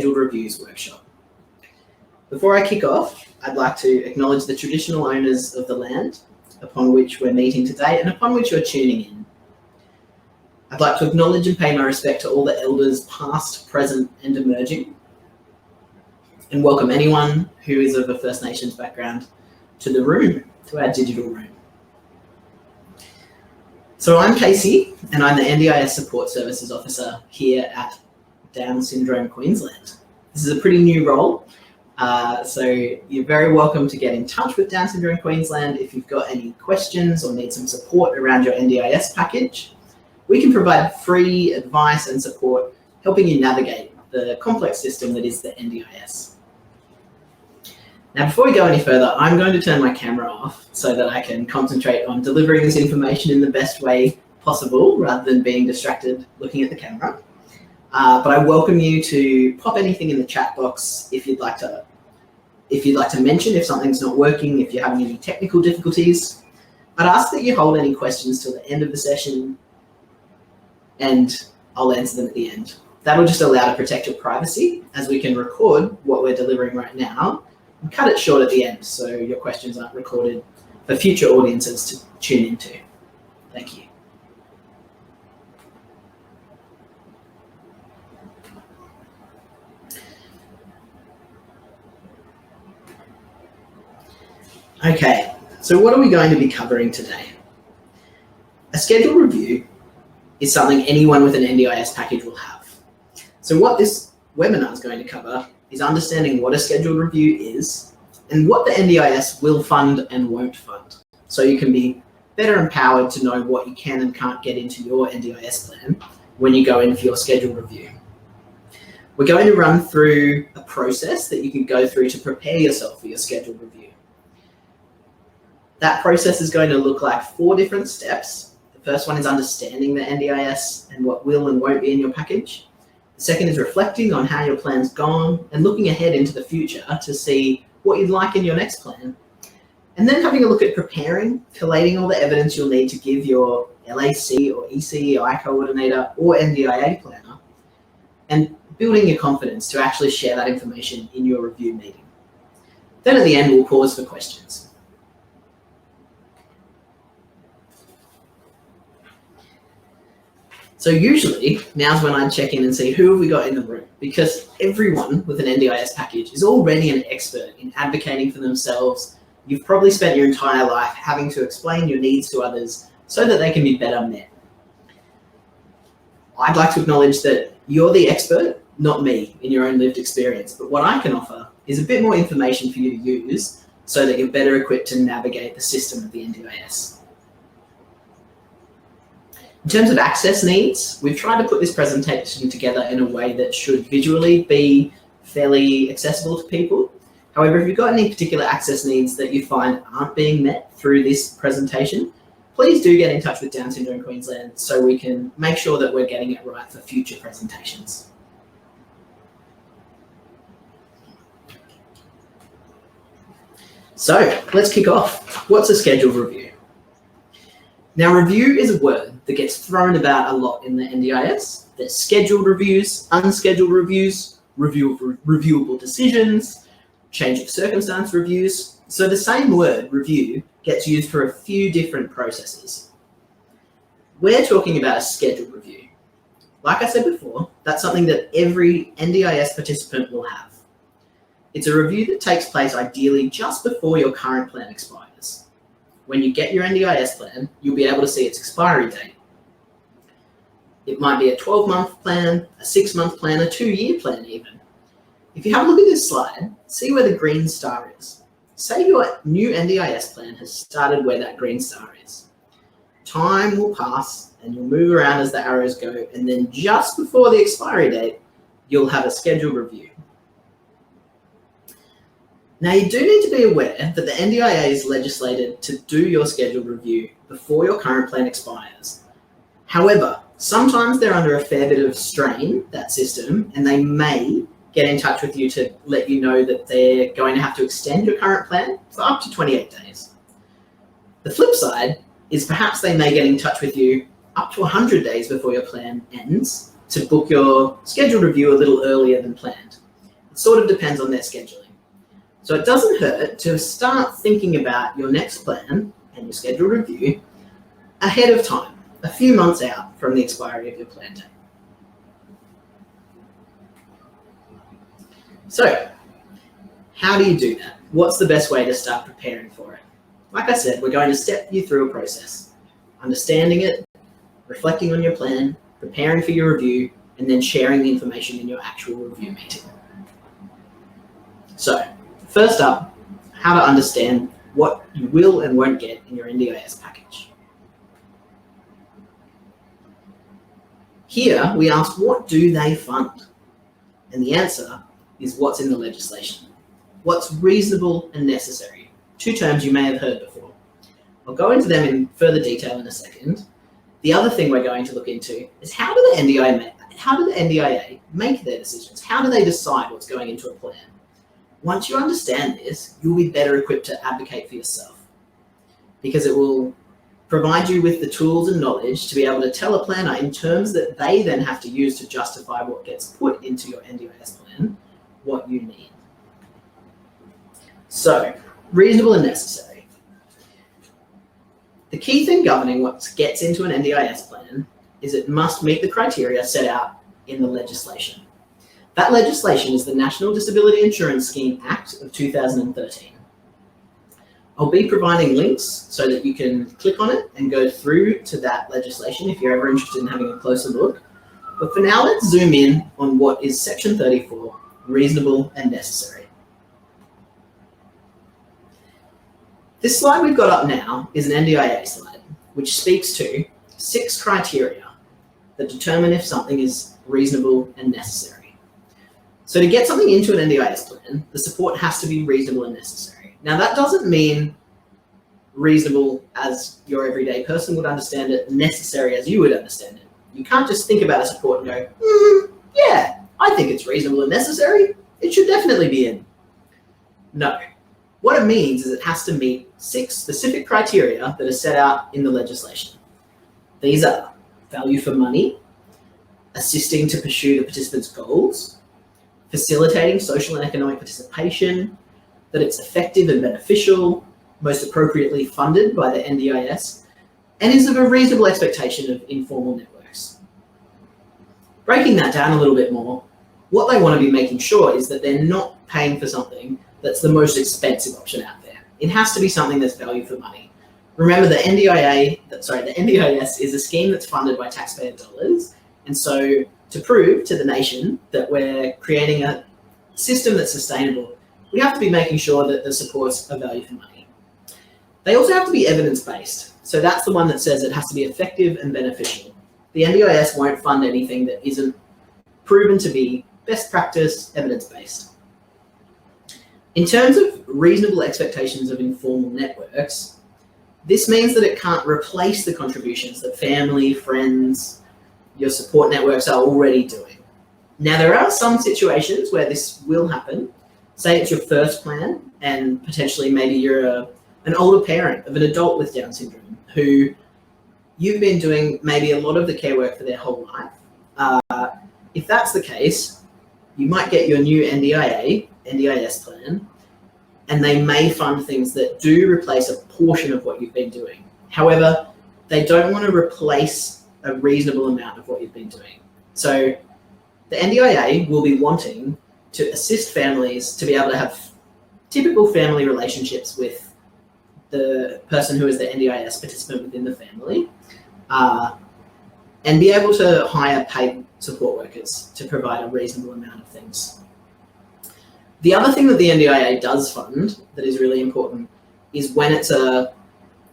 Scheduled Reviews workshop. Before I kick off, I'd like to acknowledge the traditional owners of the land upon which we're meeting today and upon which you're tuning in. I'd like to acknowledge and pay my respect to all the elders past, present and emerging, and welcome anyone who is of a First Nations background to the room, to our digital room. So I'm Casey and I'm the NDIS Support Services Officer here at Down Syndrome Queensland. This is a pretty new role. So you're very welcome to get in touch with Down Syndrome Queensland if you've got any questions or need some support around your NDIS package. We can provide free advice and support helping you navigate the complex system that is the NDIS. Now, before we go any further, I'm going to turn my camera off so that I can concentrate on delivering this information in the best way possible rather than being distracted looking at the camera. But I welcome you to pop anything in the chat box if you'd like to mention if something's not working, if you're having any technical difficulties. I'd ask that you hold any questions till the end of the session and I'll answer them at the end. That'll just allow to protect your privacy as we can record what we're delivering right now and cut it short at the end so your questions aren't recorded for future audiences to tune into. Thank you. Okay, so what are we going to be covering today? A scheduled review is something anyone with an NDIS package will have. So what this webinar is going to cover is understanding what a scheduled review is and what the NDIS will fund and won't fund. So you can be better empowered to know what you can and can't get into your NDIS plan when you go in for your scheduled review. We're going to run through a process that you can go through to prepare yourself for your scheduled review. That process is going to look like 4 different steps. The first one is understanding the NDIS and what will and won't be in your package. The second is reflecting on how your plan's gone and looking ahead into the future to see what you'd like in your next plan. And then having a look at preparing, collating all the evidence you'll need to give your LAC or ECEI coordinator or NDIA planner and building your confidence to actually share that information in your review meeting. Then at the end, we'll pause for questions. So usually, now's when I check in and see who have we got in the room, because everyone with an NDIS package is already an expert in advocating for themselves. You've probably spent your entire life having to explain your needs to others so that they can be better met. I'd like to acknowledge that you're the expert, not me, in your own lived experience, but what I can offer is a bit more information for you to use so that you're better equipped to navigate the system of the NDIS. In terms of access needs, we've tried to put this presentation together in a way that should visually be fairly accessible to people. However, if you've got any particular access needs that you find aren't being met through this presentation, please do get in touch with Down Syndrome Queensland so we can make sure that we're getting it right for future presentations. So let's kick off. What's a scheduled review? Now, review is a word that gets thrown about a lot in the NDIS. There's scheduled reviews, unscheduled reviews, reviewable decisions, change of circumstance reviews. So the same word, review, gets used for a few different processes. We're talking about a scheduled review. Like I said before, that's something that every NDIS participant will have. It's a review that takes place ideally just before your current plan expires. When you get your NDIS plan, you'll be able to see its expiry date. It might be a 12-month plan, a 6-month plan, a 2-year plan even. If you have a look at this slide, see where the green star is. Say your new NDIS plan has started where that green star is. Time will pass and you'll move around as the arrows go, and then just before the expiry date, you'll have a scheduled review. Now, you do need to be aware that the NDIA is legislated to do your scheduled review before your current plan expires. However, sometimes they're under a fair bit of strain, that system, and they may get in touch with you to let you know that they're going to have to extend your current plan for up to 28 days. The flip side is perhaps they may get in touch with you up to 100 days before your plan ends to book your scheduled review a little earlier than planned. It sort of depends on their scheduling. So it doesn't hurt to start thinking about your next plan and your scheduled review ahead of time, a few months out from the expiry of your plan date. So, how do you do that? What's the best way to start preparing for it? Like I said, we're going to step you through a process, understanding it, reflecting on your plan, preparing for your review, and then sharing the information in your actual review meeting. So, first up, how to understand what you will and won't get in your NDIS package. Here, we asked, what do they fund? And the answer is what's in the legislation. What's reasonable and necessary. Two terms you may have heard before. I'll go into them in further detail in a second. The other thing we're going to look into is how do the NDIA make their decisions? How do they decide what's going into a plan? Once you understand this, you'll be better equipped to advocate for yourself, because it will provide you with the tools and knowledge to be able to tell a planner in terms that they then have to use to justify what gets put into your NDIS plan, what you need. So, reasonable and necessary. The key thing governing what gets into an NDIS plan is it must meet the criteria set out in the legislation. That legislation is the National Disability Insurance Scheme Act of 2013. I'll be providing links so that you can click on it and go through to that legislation if you're ever interested in having a closer look. But for now, let's zoom in on what is Section 34, reasonable and necessary. This slide we've got up now is an NDIA slide, which speaks to 6 criteria that determine if something is reasonable and necessary. So to get something into an NDIS plan, the support has to be reasonable and necessary. Now that doesn't mean reasonable as your everyday person would understand it, necessary as you would understand it. You can't just think about a support and go, yeah, I think it's reasonable and necessary. It should definitely be in. No. What it means is it has to meet 6 specific criteria that are set out in the legislation. These are value for money, assisting to pursue the participant's goals, facilitating social and economic participation, that it's effective and beneficial, most appropriately funded by the NDIS, and is of a reasonable expectation of informal networks. Breaking that down a little bit more, what they want to be making sure is that they're not paying for something that's the most expensive option out there. It has to be something that's value for money. Remember, the NDIS is a scheme that's funded by taxpayer dollars, and so to prove to the nation that we're creating a system that's sustainable, we have to be making sure that the supports are value for money. They also have to be evidence-based. So that's the one that says it has to be effective and beneficial. The NDIS won't fund anything that isn't proven to be best practice, evidence-based. In terms of reasonable expectations of informal networks, this means that it can't replace the contributions that family, friends, your support networks are already doing. Now, there are some situations where this will happen. Say it's your first plan and potentially maybe you're an older parent of an adult with Down syndrome who you've been doing maybe a lot of the care work for their whole life. If that's the case, you might get your new NDIS plan, and they may fund things that do replace a portion of what you've been doing. However, they don't want to replace a reasonable amount of what you've been doing. So the NDIA will be wanting to assist families to be able to have typical family relationships with the person who is the NDIS participant within the family, and be able to hire paid support workers to provide a reasonable amount of things. The other thing that the NDIA does fund that is really important is when the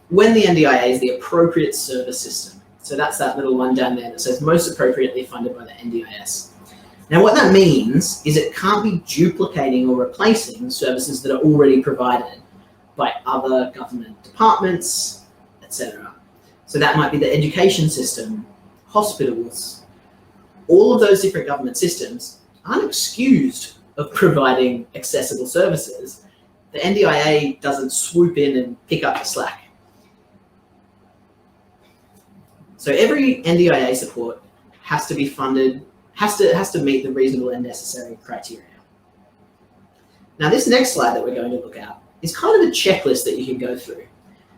NDIA is the appropriate service system. So that's that little one down there that says most appropriately funded by the NDIS. Now what that means is it can't be duplicating or replacing services that are already provided by other government departments, etc. So that might be the education system, hospitals. All of those different government systems aren't excused of providing accessible services. The NDIA doesn't swoop in and pick up the slack. So every NDIA support has to be funded, has to meet the reasonable and necessary criteria. Now, this next slide that we're going to look at is kind of a checklist that you can go through.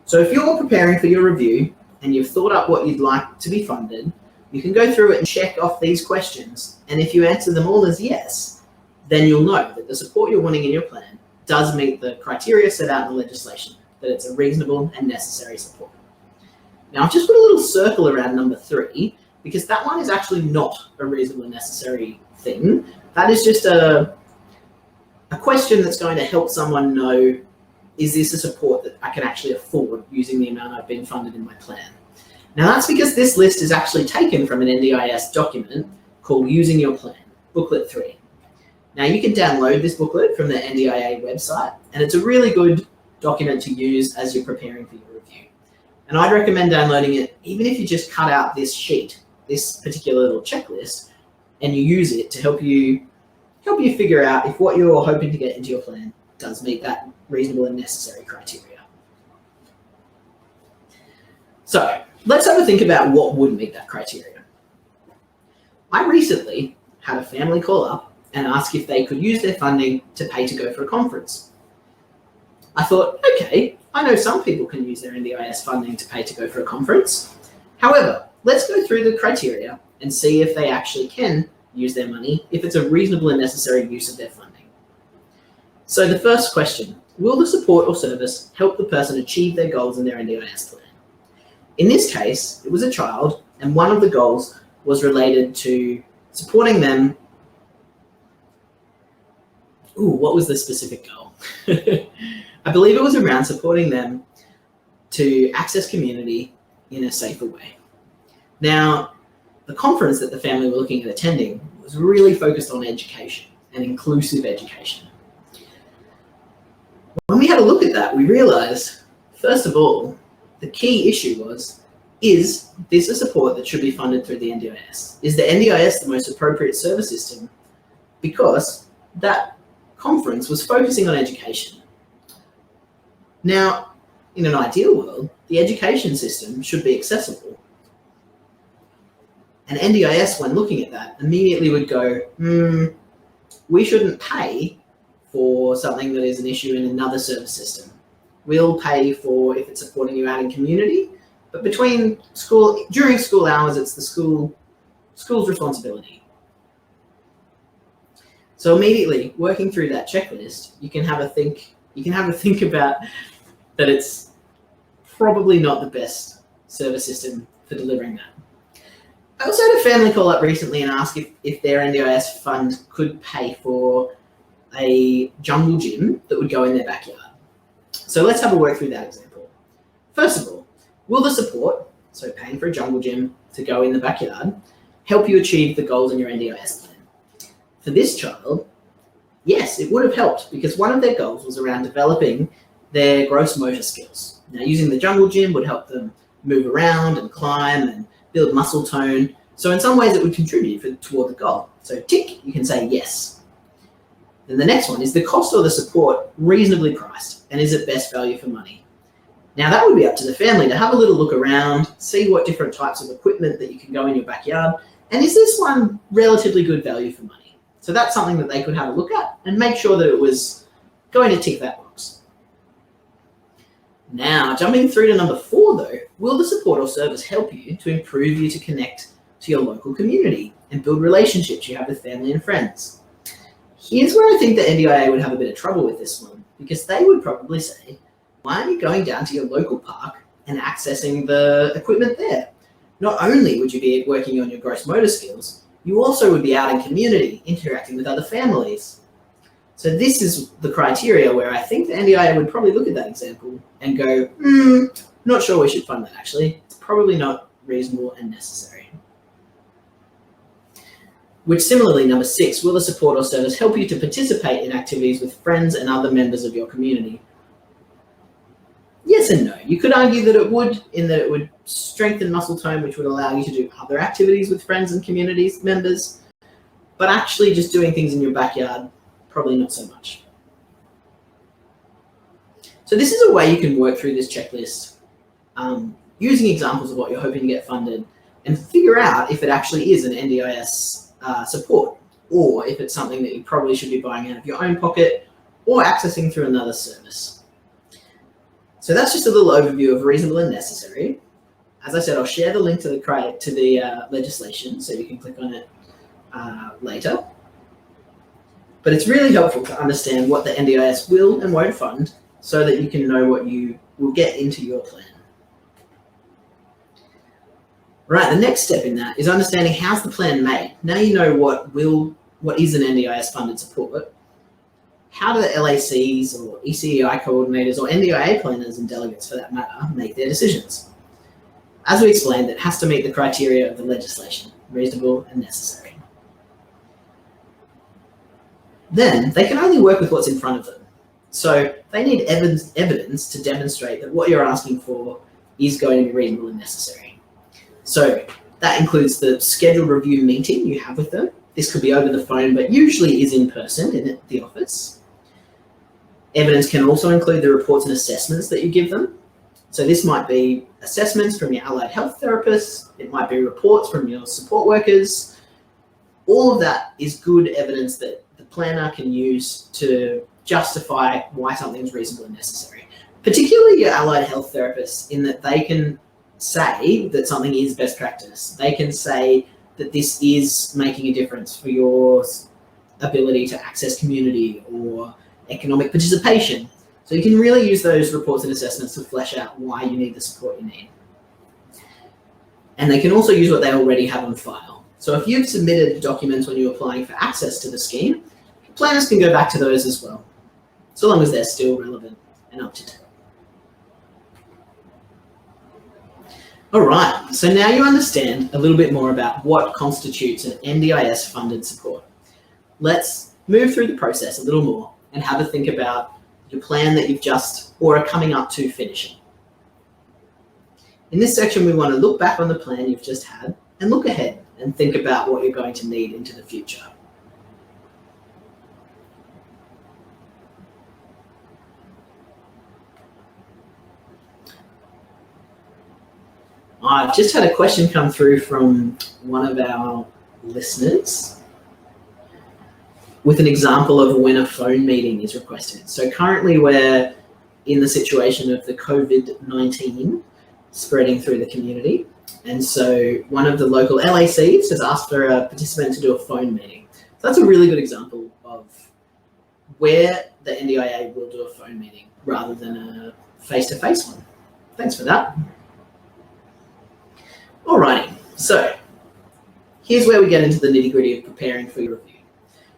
So if you're preparing for your review and you've thought up what you'd like to be funded, you can go through it and check off these questions. And if you answer them all as yes, then you'll know that the support you're wanting in your plan does meet the criteria set out in the legislation, that it's a reasonable and necessary support. Now, I've just put a little circle around number 3, because that one is actually not a reasonable and necessary thing. That is just a question that's going to help someone know, is this a support that I can actually afford using the amount I've been funded in my plan? Now, that's because this list is actually taken from an NDIS document called Using Your Plan, Booklet 3. Now, you can download this booklet from the NDIA website, and it's a really good document to use as you're preparing for your review. And I'd recommend downloading it even if you just cut out this sheet, this particular little checklist, and you use it to help you figure out if what you're hoping to get into your plan does meet that reasonable and necessary criteria. So let's have a think about what would meet that criteria. I recently had a family call up and ask if they could use their funding to pay to go for a conference. I thought, okay, I know some people can use their NDIS funding to pay to go for a conference. However, let's go through the criteria and see if they actually can use their money, if it's a reasonable and necessary use of their funding. So the first question, will the support or service help the person achieve their goals in their NDIS plan? In this case, it was a child, and one of the goals was related to supporting them. What was the specific goal? I believe it was around supporting them to access community in a safer way. Now, the conference that the family were looking at attending was really focused on education and inclusive education. When we had a look at that, we realized, first of all, the key issue was, is this a support that should be funded through the NDIS? Is the NDIS the most appropriate service system? Because that conference was focusing on education. Now, in an ideal world, the education system should be accessible. And NDIS, when looking at that, immediately would go, we shouldn't pay for something that is an issue in another service system. We'll pay for if it's supporting you out in community, but during school hours, it's the school's responsibility. So immediately, working through that checklist, you can have a think about that it's probably not the best service system for delivering that. I also had a family call up recently and ask if their NDIS fund could pay for a jungle gym that would go in their backyard. So let's have a work through that example. First of all, will the support, so paying for a jungle gym to go in the backyard, help you achieve the goals in your NDIS plan? For this child, yes, it would have helped, because one of their goals was around developing their gross motor skills. Now, using the jungle gym would help them move around and climb and build muscle tone. So in some ways it would contribute toward the goal. So tick, you can say yes. Then the next one, is the cost or the support reasonably priced, and is it best value for money? Now that would be up to the family to have a little look around, see what different types of equipment that you can go in your backyard, and is this one relatively good value for money? So that's something that they could have a look at and make sure that it was going to tick that box. Now, jumping through to number 4 though, will the support or service help you to improve you to connect to your local community and build relationships you have with family and friends? Here's where I think the NDIA would have a bit of trouble with this one, because they would probably say, why aren't you going down to your local park and accessing the equipment there? Not only would you be working on your gross motor skills, you also would be out in community, interacting with other families. So this is the criteria where I think the NDIA would probably look at that example and go, not sure we should fund that actually. It's probably not reasonable and necessary. Which similarly, number 6, will the support or service help you to participate in activities with friends and other members of your community? Yes and no. You could argue that it would, in that it would strengthen muscle tone, which would allow you to do other activities with friends and community members, but actually just doing things in your backyard, probably not so much. So this is a way you can work through this checklist using examples of what you're hoping to get funded and figure out if it actually is an NDIS support, or if it's something that you probably should be buying out of your own pocket, or accessing through another service. So that's just a little overview of reasonable and necessary. As I said, I'll share the link to the legislation so you can click on it later. But it's really helpful to understand what the NDIS will and won't fund so that you can know what you will get into your plan. Right, the next step in that is understanding how's the plan made. Now you know what is an NDIS funded support. How do the LACs or ECEI coordinators or NDIA planners and delegates for that matter make their decisions? As we explained, it has to meet the criteria of the legislation, reasonable and necessary. Then they can only work with what's in front of them. So they need evidence to demonstrate that what you're asking for is going to be reasonable and necessary. So that includes the scheduled review meeting you have with them. This could be over the phone, but usually is in person in the office. Evidence can also include the reports and assessments that you give them. So this might be assessments from your allied health therapists. It might be reports from your support workers. All of that is good evidence that the planner can use to justify why something is reasonable and necessary. Particularly your allied health therapists, in that they can say that something is best practice. They can say that this is making a difference for your ability to access community or economic participation. So you can really use those reports and assessments to flesh out why you need the support you need. And they can also use what they already have on file. So if you've submitted documents when you're applying for access to the scheme, planners can go back to those as well, so long as they're still relevant and up to date. All right, so now you understand a little bit more about what constitutes an NDIS funded support. Let's move through the process a little more and have a think about your plan that you've just or are coming up to finishing. In this section, we want to look back on the plan you've just had and look ahead and think about what you're going to need into the future. I've just had a question come through from one of our listeners with an example of when a phone meeting is requested. So currently we're in the situation of the COVID-19 spreading through the community. And so one of the local LACs has asked for a participant to do a phone meeting. So that's a really good example of where the NDIA will do a phone meeting rather than a face-to-face one. Thanks for that. Alrighty, so here's where we get into the nitty-gritty of preparing for your review.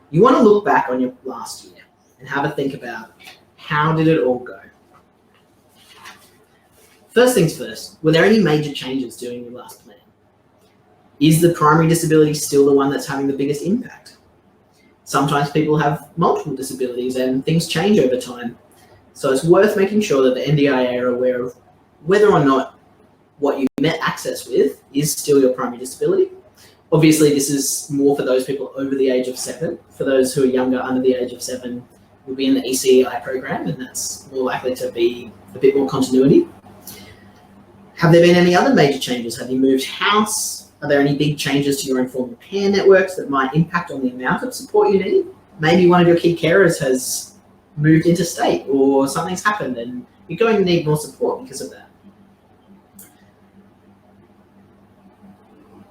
You want to look back on your last year and have a think about how did it all go. First things first, were there any major changes during your last plan? Is the primary disability still the one that's having the biggest impact? Sometimes people have multiple disabilities and things change over time. So it's worth making sure that the NDIA are aware of whether or not what you met access with is still your primary disability. Obviously, this is more for those people over the age of 7. For those who are younger, under the age of 7, will be in the ECEI program, and that's more likely to be a bit more continuity. Have there been any other major changes? Have you moved house? Are there any big changes to your informed repair networks that might impact on the amount of support you need? Maybe one of your key carers has moved interstate, or something's happened and you're going to need more support because of that.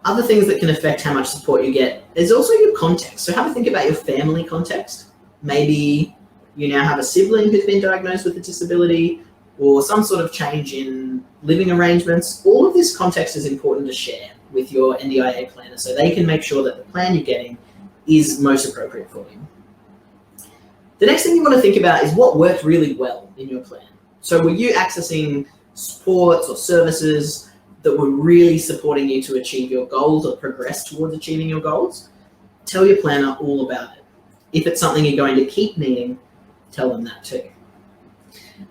Other things that can affect how much support you get is also your context. So have a think about your family context. Maybe you now have a sibling who's been diagnosed with a disability or some sort of change in living arrangements. All of this context is important to share with your NDIA planner so they can make sure that the plan you're getting is most appropriate for you. The next thing you want to think about is what worked really well in your plan. So were you accessing supports or services that were really supporting you to achieve your goals or progress towards achieving your goals? Tell your planner all about it. If it's something you're going to keep needing, tell them that too.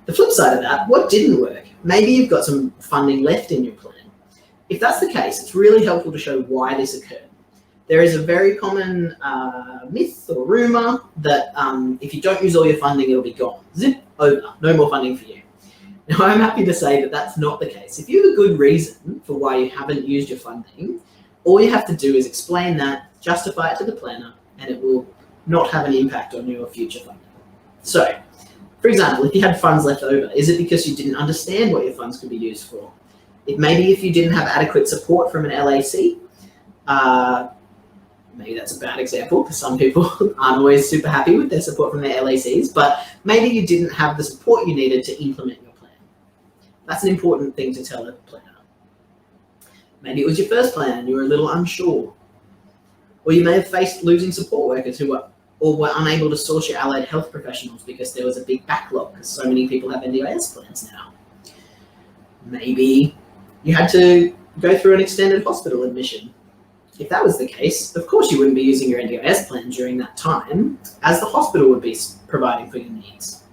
The flip side of that, what didn't work? Maybe you've got some funding left in your plan. If that's the case, it's really helpful to show why this occurred. There is a very common myth or rumor that if you don't use all your funding, it'll be gone. Zip, over, no more funding for you. Now, I'm happy to say that that's not the case. If you have a good reason for why you haven't used your funding, all you have to do is explain that, justify it to the planner, and it will not have an impact on your future funding. So, for example, if you had funds left over, is it because you didn't understand what your funds could be used for? Maybe if you didn't have adequate support from an LAC, maybe that's a bad example because some people aren't always super happy with their support from their LACs, but maybe you didn't have the support you needed to implement your plan. That's an important thing to tell a planner. Maybe it was your first plan and you were a little unsure. Or you may have faced losing support workers who were unable to source your allied health professionals because there was a big backlog because so many people have NDIS plans now. Maybe you had to go through an extended hospital admission. If that was the case, of course you wouldn't be using your NDIS plan during that time, as the hospital would be providing for your needs.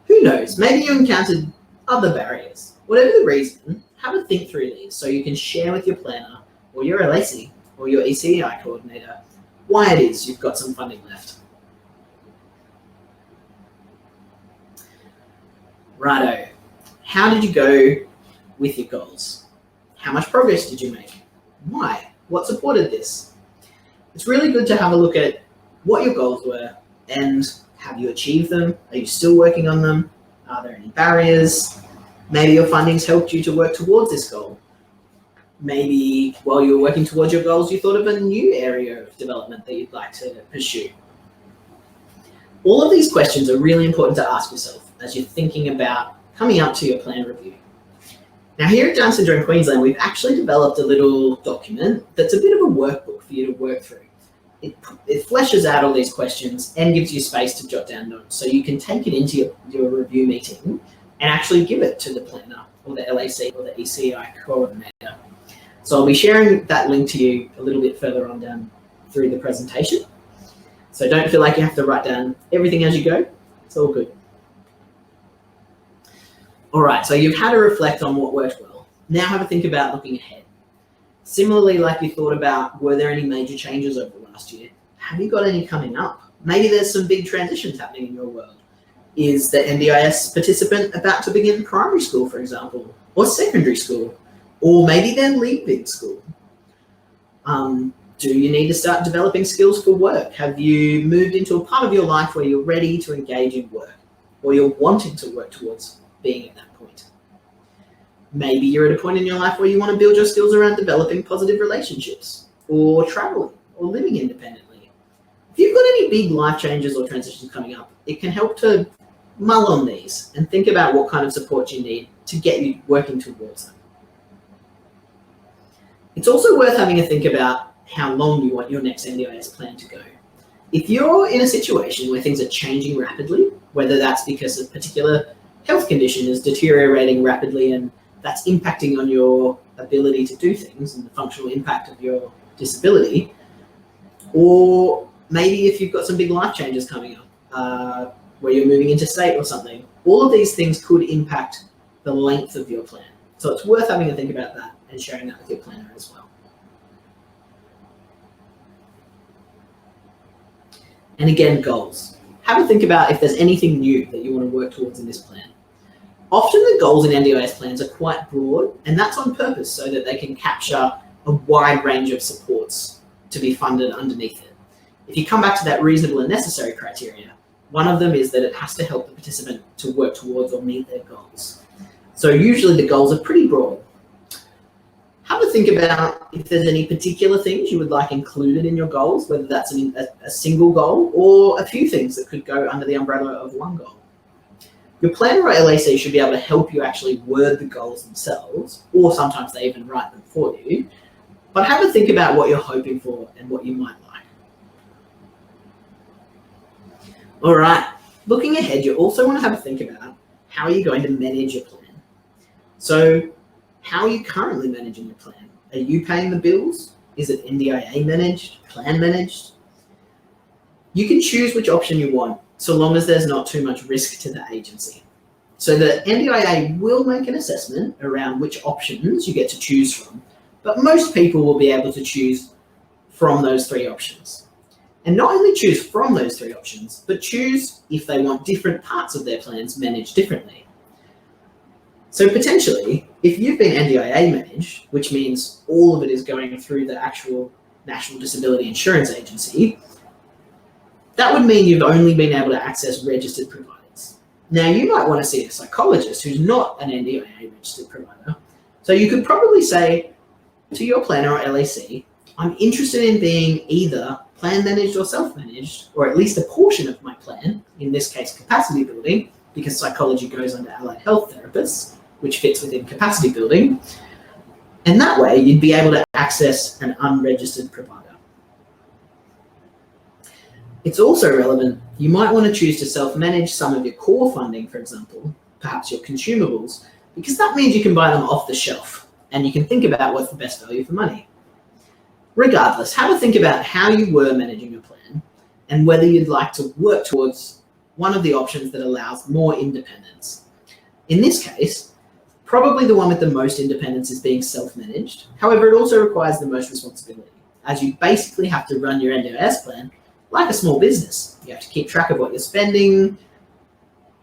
Who knows, maybe you encountered other barriers. Whatever the reason, have a think through these so you can share with your planner or your LAC or your ECEI coordinator why it is you've got some funding left. Righto, how did you go with your goals? How much progress did you make? Why? What supported this? It's really good to have a look at what your goals were and have you achieved them? Are you still working on them? Are there any barriers? Maybe your funding's helped you to work towards this goal. Maybe while you were working towards your goals, you thought of a new area of development that you'd like to pursue. All of these questions are really important to ask yourself as you're thinking about coming up to your plan review. Now here at Down Syndrome Queensland, we've actually developed a little document that's a bit of a workbook for you to work through. It fleshes out all these questions and gives you space to jot down notes so you can take it into your review meeting and actually give it to the planner or the LAC or the ECEI coordinator. So I'll be sharing that link to you a little bit further on down through the presentation. So don't feel like you have to write down everything as you go. It's all good. All right, so you've had to reflect on what worked well. Now have a think about looking ahead. Similarly, like you thought about, were there any major changes over the last year? Have you got any coming up? Maybe there's some big transitions happening in your world. Is the NDIS participant about to begin primary school, for example, or secondary school? Or maybe they're leaving school. Do you need to start developing skills for work? Have you moved into a part of your life where you're ready to engage in work, or you're wanting to work towards being at that point? Maybe you're at a point in your life where you want to build your skills around developing positive relationships, or traveling, or living independently. If you've got any big life changes or transitions coming up, it can help to mull on these and think about what kind of support you need to get you working towards them. It's also worth having a think about how long you want your next NDIS plan to go. If you're in a situation where things are changing rapidly, whether that's because a particular health condition is deteriorating rapidly and that's impacting on your ability to do things and the functional impact of your disability, or maybe if you've got some big life changes coming up, where you're moving interstate or something, all of these things could impact the length of your plan. So it's worth having a think about that and sharing that with your planner as well. And again, goals. Have a think about if there's anything new that you want to work towards in this plan. Often the goals in NDIS plans are quite broad, and that's on purpose so that they can capture a wide range of supports to be funded underneath it. If you come back to that reasonable and necessary criteria, one of them is that it has to help the participant to work towards or meet their goals. So usually the goals are pretty broad. Have a think about if there's any particular things you would like included in your goals, whether that's a single goal or a few things that could go under the umbrella of one goal. Your planner or LAC should be able to help you actually word the goals themselves, or sometimes they even write them for you. But have a think about what you're hoping for and what you might like. All right, looking ahead, you also want to have a think about how are you going to manage your plan. So how are you currently managing your plan? Are you paying the bills? Is it NDIA managed, plan managed? You can choose which option you want, so long as there's not too much risk to the agency. So the NDIA will make an assessment around which options you get to choose from, but most people will be able to choose from those three options. And not only choose from those three options, but choose if they want different parts of their plans managed differently. So potentially, if you've been NDIA managed, which means all of it is going through the actual National Disability Insurance Agency, That would mean you've only been able to access registered providers. Now, you might want to see a psychologist who's not an NDIA registered provider. So you could probably say to your planner or LAC, I'm interested in being either plan managed or self-managed, or at least a portion of my plan, in this case capacity building, because psychology goes under allied health therapists, which fits within capacity building. And that way you'd be able to access an unregistered provider. It's also relevant, you might want to choose to self-manage some of your core funding, for example, perhaps your consumables, because that means you can buy them off the shelf and you can think about what's the best value for money. Regardless, have a think about how you were managing your plan and whether you'd like to work towards one of the options that allows more independence. In this case, probably the one with the most independence is being self-managed. However, it also requires the most responsibility, as you basically have to run your NDIS plan like a small business. You have to keep track of what you're spending,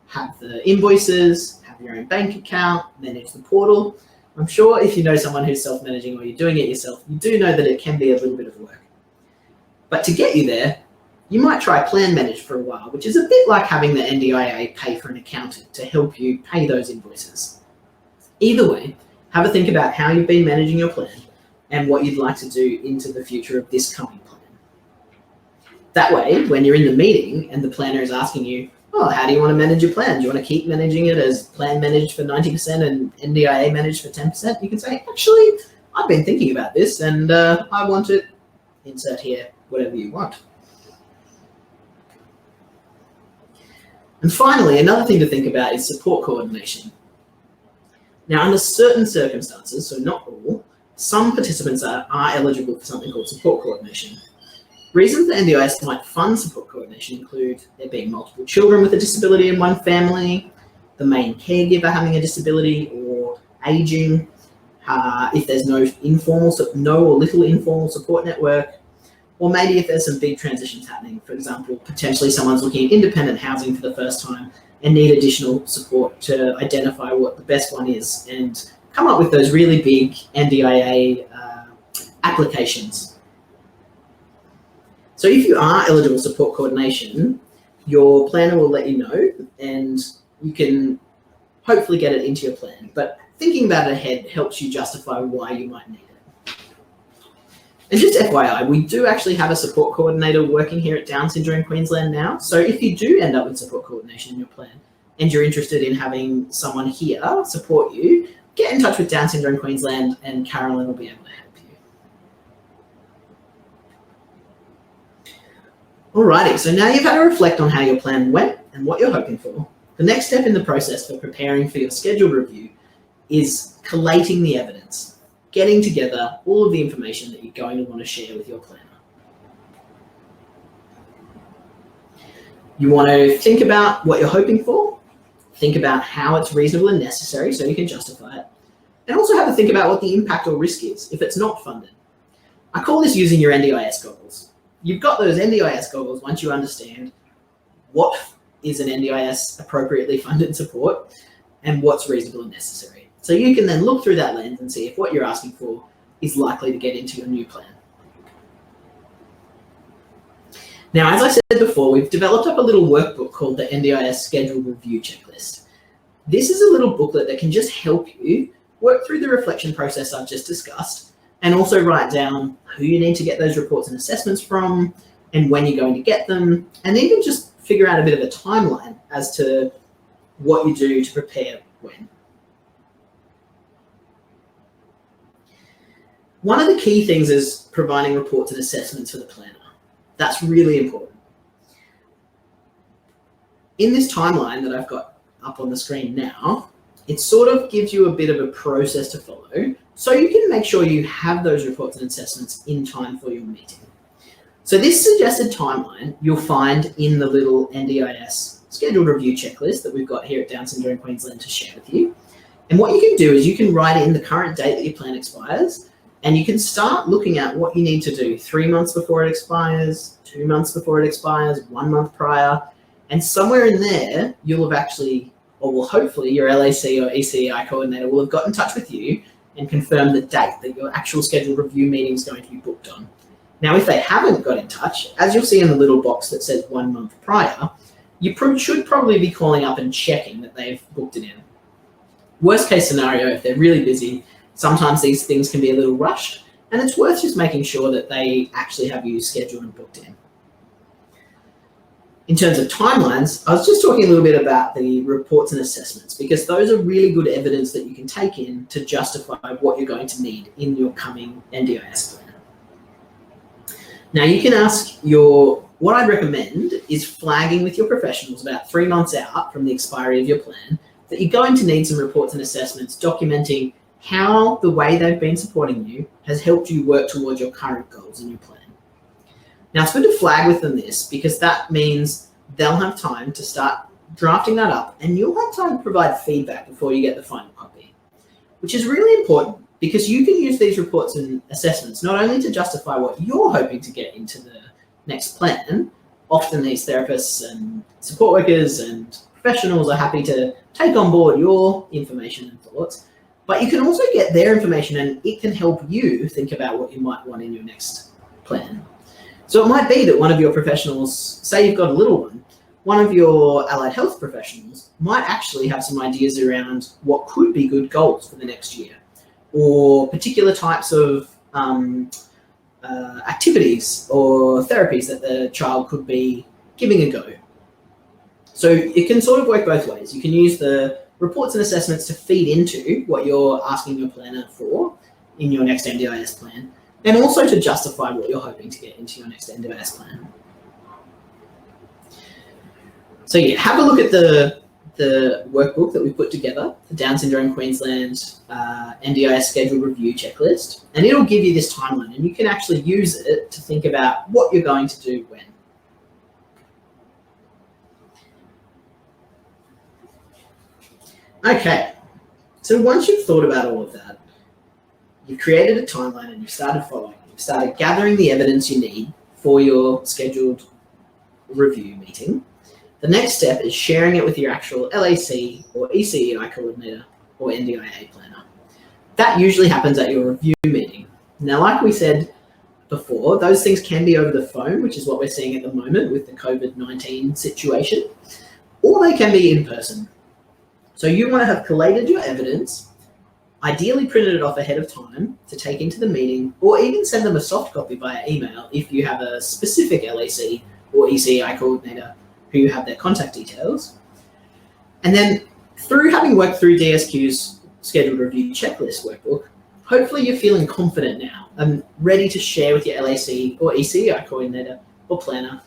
have the invoices, have your own bank account, manage the portal. I'm sure if you know someone who's self-managing or you're doing it yourself, you do know that it can be a little bit of work. But to get you there, you might try plan manage for a while, which is a bit like having the NDIA pay for an accountant to help you pay those invoices. Either way, have a think about how you've been managing your plan and what you'd like to do into the future of this coming plan. That way, when you're in the meeting and the planner is asking you, oh, how do you want to manage your plan? Do you want to keep managing it as plan managed for 90% and NDIA managed for 10%? You can say, actually, I've been thinking about this and I want to insert here whatever you want. And finally, another thing to think about is support coordination. Now, under certain circumstances, so not all, some participants are eligible for something called support coordination. Reasons that NDIS might fund support coordination include there being multiple children with a disability in one family, the main caregiver having a disability or aging, if there's no or little informal support network, or maybe if there's some big transitions happening. For example, potentially someone's looking at independent housing for the first time and need additional support to identify what the best one is and come up with those really big NDIA applications. So if you are eligible for support coordination, your planner will let you know and you can hopefully get it into your plan. But thinking about it ahead helps you justify why you might need it. And just FYI, we do actually have a support coordinator working here at Down Syndrome Queensland now. So if you do end up with support coordination in your plan and you're interested in having someone here support you, get in touch with Down Syndrome Queensland and Carolyn will be able to help you. Alrighty, so now you've had to reflect on how your plan went and what you're hoping for. The next step in the process for preparing for your scheduled review is collating the evidence, getting together all of the information that you're going to want to share with your planner. You want to think about what you're hoping for, think about how it's reasonable and necessary so you can justify it, and also have to think about what the impact or risk is if it's not funded. I call this using your NDIS goggles. You've got those NDIS goggles once you understand what is an NDIS appropriately funded support and what's reasonable and necessary. So you can then look through that lens and see if what you're asking for is likely to get into your new plan. Now, as I said before, we've developed up a little workbook called the NDIS Schedule Review Checklist. This is a little booklet that can just help you work through the reflection process I've just discussed and also write down who you need to get those reports and assessments from and when you're going to get them, and even just figure out a bit of a timeline as to what you do to prepare when. One of the key things is providing reports and assessments for the planner. That's really important. In this timeline that I've got up on the screen now, it sort of gives you a bit of a process to follow so you can make sure you have those reports and assessments in time for your meeting. So this suggested timeline you'll find in the little NDIS scheduled review checklist that we've got here at Down Syndrome Queensland to share with you. And what you can do is you can write in the current date that your plan expires, and you can start looking at what you need to do 3 months before it expires, 2 months before it expires, 1 month prior, and somewhere in there you'll have actually, or will hopefully your LAC or ECEI coordinator will have got in touch with you and confirm the date that your actual scheduled review meeting is going to be booked on. Now, if they haven't got in touch, as you'll see in the little box that says 1 month prior, you should probably be calling up and checking that they've booked it in. Worst case scenario, if they're really busy, sometimes these things can be a little rushed, and it's worth just making sure that they actually have you scheduled and booked in. In terms of timelines, I was just talking a little bit about the reports and assessments, because those are really good evidence that you can take in to justify what you're going to need in your coming NDIS plan. Now, you can ask what I'd recommend is flagging with your professionals about 3 months out from the expiry of your plan that you're going to need some reports and assessments documenting how the way they've been supporting you has helped you work towards your current goals in your plan. Now, it's good to flag with them this, because that means they'll have time to start drafting that up, and you'll have time to provide feedback before you get the final copy, which is really important because you can use these reports and assessments not only to justify what you're hoping to get into the next plan. Often these therapists and support workers and professionals are happy to take on board your information and thoughts, but you can also get their information and it can help you think about what you might want in your next plan. So it might be that one of your professionals, say you've got a little one of your allied health professionals might actually have some ideas around what could be good goals for the next year, or particular types of activities or therapies that the child could be giving a go. So it can sort of work both ways. You can use the reports and assessments to feed into what you're asking your planner for in your next NDIS plan, and also to justify what you're hoping to get into your next NDIS plan. So yeah, have a look at the workbook that we put together, the Down Syndrome Queensland NDIS schedule review checklist, and it'll give you this timeline, and you can actually use it to think about what you're going to do when. Okay, so once you've thought about all of that, you've created a timeline and you've started following, you've started gathering the evidence you need for your scheduled review meeting. The next step is sharing it with your actual LAC or ECEI coordinator or NDIA planner. That usually happens at your review meeting. Now, like we said before, those things can be over the phone, which is what we're seeing at the moment with the COVID-19 situation, or they can be in person. So you want to have collated your evidence, ideally printed it off ahead of time to take into the meeting, or even send them a soft copy via email if you have a specific LAC or ECEI coordinator who you have their contact details. And then through having worked through DSQ's scheduled review checklist workbook, hopefully you're feeling confident now and ready to share with your LAC or ECEI coordinator or planner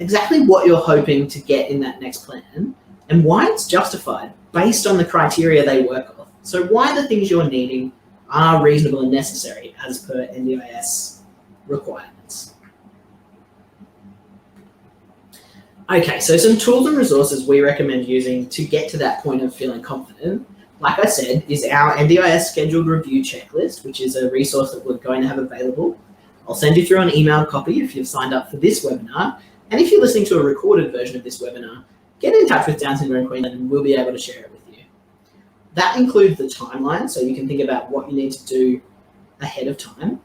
exactly what you're hoping to get in that next plan and why it's justified based on the criteria they work off. So why the things you're needing are reasonable and necessary as per NDIS requirements. Okay, so some tools and resources we recommend using to get to that point of feeling confident, like I said, is our NDIS scheduled review checklist, which is a resource that we're going to have available. I'll send you through an emailed copy if you've signed up for this webinar. And if you're listening to a recorded version of this webinar, get in touch with Down Syndrome Queensland and we'll be able to share it with you. That includes the timeline, so you can think about what you need to do ahead of time.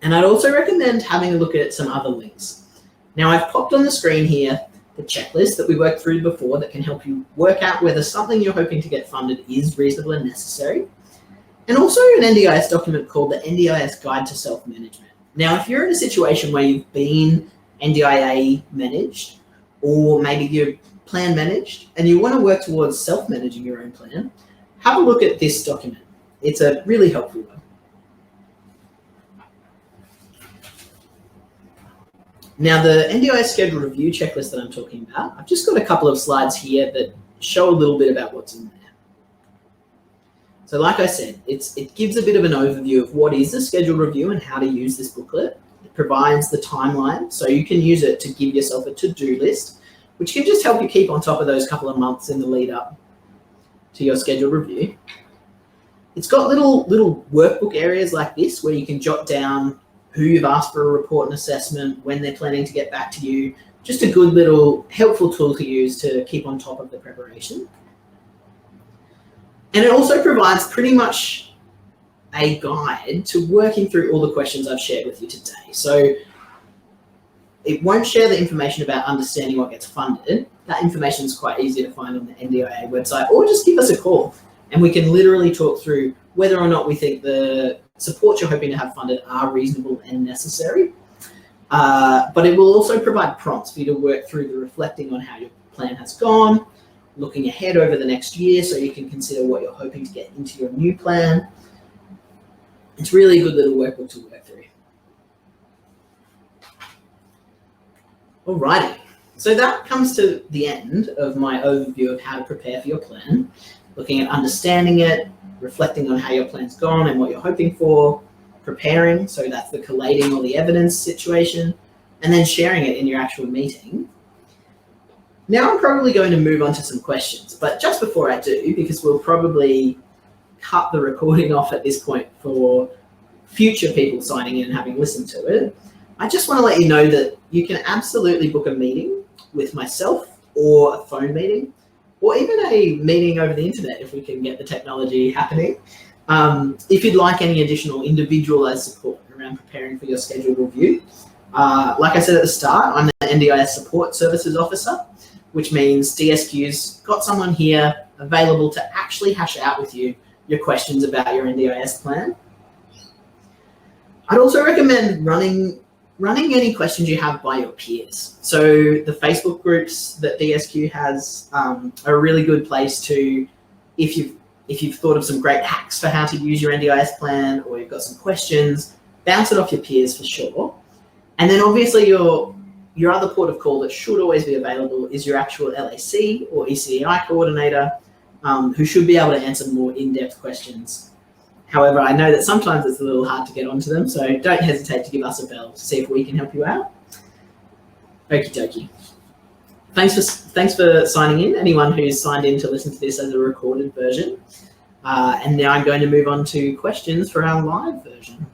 And I'd also recommend having a look at some other links. Now, I've popped on the screen here the checklist that we worked through before that can help you work out whether something you're hoping to get funded is reasonable and necessary. And also an NDIS document called the NDIS Guide to Self-Management. Now, if you're in a situation where you've been NDIA managed, or maybe you're plan managed, and you want to work towards self-managing your own plan, have a look at this document. It's a really helpful one. Now, the NDIS schedule review checklist that I'm talking about, I've just got a couple of slides here that show a little bit about what's in there. So like I said, it gives a bit of an overview of what is a scheduled review and how to use this booklet. It provides the timeline, so you can use it to give yourself a to-do list, which can just help you keep on top of those couple of months in the lead up to your scheduled review. It's got little workbook areas like this where you can jot down who you've asked for a report and assessment, when they're planning to get back to you. Just a good little helpful tool to use to keep on top of the preparation. And it also provides pretty much a guide to working through all the questions I've shared with you today. So it won't share the information about understanding what gets funded. That information is quite easy to find on the NDIA website, or just give us a call and we can literally talk through whether or not we think the supports you're hoping to have funded are reasonable and necessary. But it will also provide prompts for you to work through the reflecting on how your plan has gone, looking ahead over the next year so you can consider what you're hoping to get into your new plan. It's really a good little workbook to work through. Alrighty, so that comes to the end of my overview of how to prepare for your plan, looking at understanding it, reflecting on how your plan's gone and what you're hoping for, preparing, so that's the collating all the evidence situation, and then sharing it in your actual meeting. Now I'm probably going to move on to some questions, but just before I do, because we'll probably cut the recording off at this point for future people signing in and having listened to it, I just want to let you know that you can absolutely book a meeting with myself, or a phone meeting, or even a meeting over the internet if we can get the technology happening. If you'd like any additional individualized support around preparing for your scheduled review, like I said at the start, I'm the NDIS Support Services Officer, which means DSQ's got someone here available to actually hash out with you your questions about your NDIS plan. I'd also recommend running any questions you have by your peers. So the Facebook groups that DSQ has are a really good place to, if you've thought of some great hacks for how to use your NDIS plan, or you've got some questions, bounce it off your peers for sure. And then obviously your other port of call that should always be available is your actual LAC or ECEI coordinator, who should be able to answer more in-depth questions. However, I know that sometimes it's a little hard to get onto them, so don't hesitate to give us a bell to see if we can help you out. Okie dokie. Thanks for signing in, anyone who's signed in to listen to this as a recorded version. And now I'm going to move on to questions for our live version.